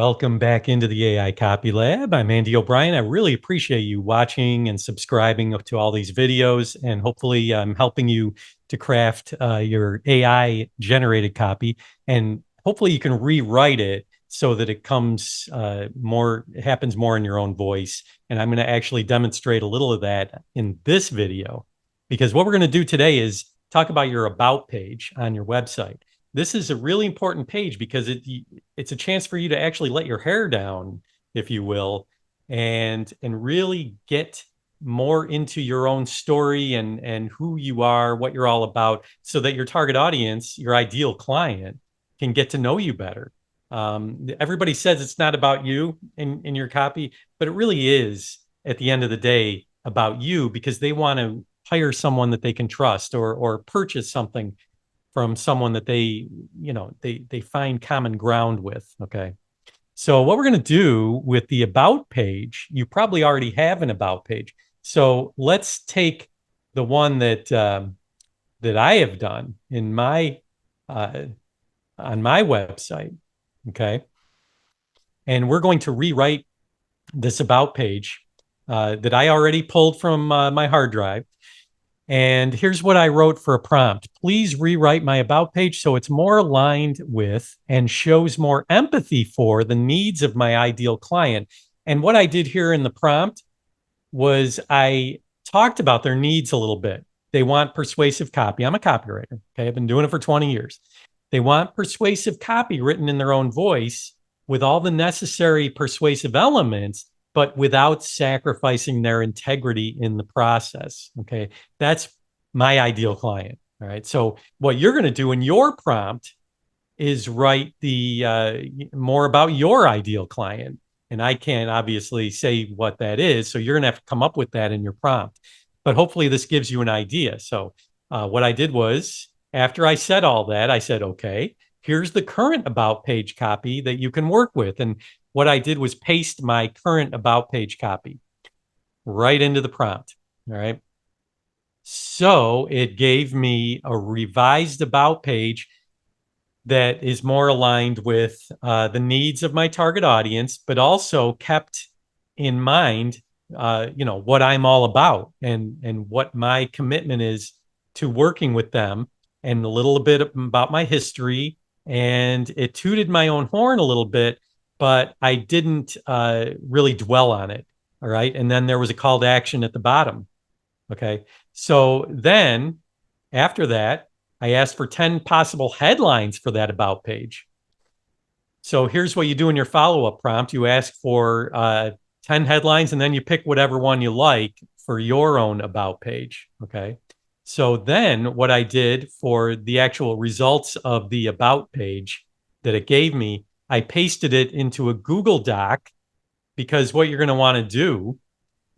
Welcome back into the AI Copy Lab. I'm Andy O'Brien. I really appreciate you watching and subscribing to all these videos, and hopefully I'm helping you to craft your AI generated copy, and hopefully you can rewrite it so that it comes it happens more in your own voice. And I'm going to actually demonstrate a little of that in this video, because what we're going to do today is talk about your about page on your website. This is a really important page because it's a chance for you to actually let your hair down, if you will, and really get more into your own story and who you are, what you're all about, so that your target audience, your ideal client, can get to know you better. Everybody says it's not about you in your copy, but it really is at the end of the day about you, because they want to hire someone that they can trust, or purchase something from someone that they find common ground with. Okay. So what we're going to do with the about page, you probably already have an about page. So let's take the one that I have done in my uh, on my website. Okay. And we're going to rewrite this about page that I already pulled from my hard drive. And here's what I wrote for a prompt. Please rewrite my about page so it's more aligned with and shows more empathy for the needs of my ideal client. And what I did here in the prompt was I talked about their needs a little bit. They want persuasive copy. I'm a copywriter. Okay. I've been doing it for 20 years. They want persuasive copy written in their own voice with all the necessary persuasive elements, but without sacrificing their integrity in the process. Okay. That's my ideal client. All right. So what you're going to do in your prompt is write the more about your ideal client. And I can't obviously say what that is. So you're going to have to come up with that in your prompt. But hopefully this gives you an idea. So what I did was, after I said all that, I said, okay, here's the current about page copy that you can work with. And what I did was paste my current about page copy right into the prompt. All right. So it gave me a revised about page that is more aligned with the needs of my target audience, but also kept in mind, what I'm all about, and what my commitment is to working with them, and a little bit about my history. And it tooted my own horn a little bit, but I didn't really dwell on it. All right. And then there was a call to action at the bottom. Okay. So then after that, I asked for 10 possible headlines for that about page. So here's what you do in your follow-up prompt. You ask for 10 headlines, and then you pick whatever one you like for your own about page. Okay. So then what I did for the actual results of the about page that it gave me, I pasted it into a Google Doc, because what you're going to want to do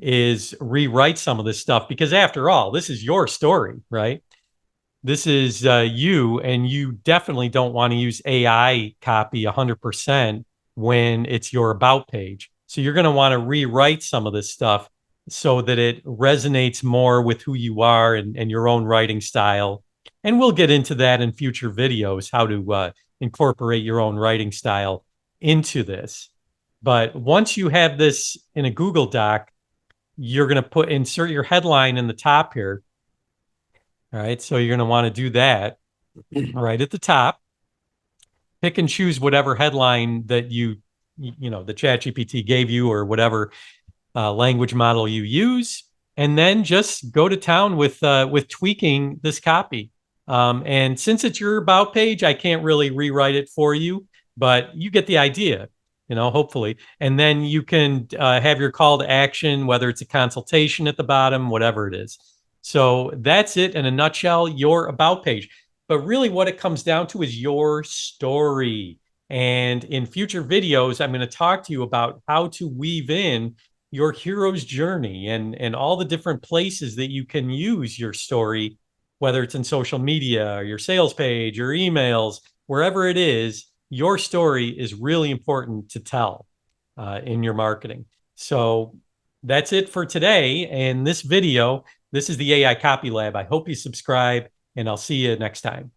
is rewrite some of this stuff, because after all, this is your story, right? This is you, and you definitely don't want to use AI copy 100% when it's your about page. So you're going to want to rewrite some of this stuff so that it resonates more with who you are, and your own writing style. And we'll get into that in future videos, how to incorporate your own writing style into this. But once you have this in a Google Doc, you're going to insert your headline in the top here. All right. So you're going to want to do that right at the top. Pick and choose whatever headline that the ChatGPT gave you, or whatever language model you use, and then just go to town with tweaking this copy. And since it's your about page, I can't really rewrite it for you, but you get the idea. Hopefully. And then you can have your call to action, whether it's a consultation at the bottom, whatever it is. So that's it in a nutshell, your about page. But really what it comes down to is your story. And in future videos, I'm going to talk to you about how to weave in your hero's journey, and all the different places that you can use your story, whether it's in social media, or your sales page, your emails, wherever it is. Your story is really important to tell in your marketing. So that's it for today. And this video, this is the AI Copy Lab. I hope you subscribe, and I'll see you next time.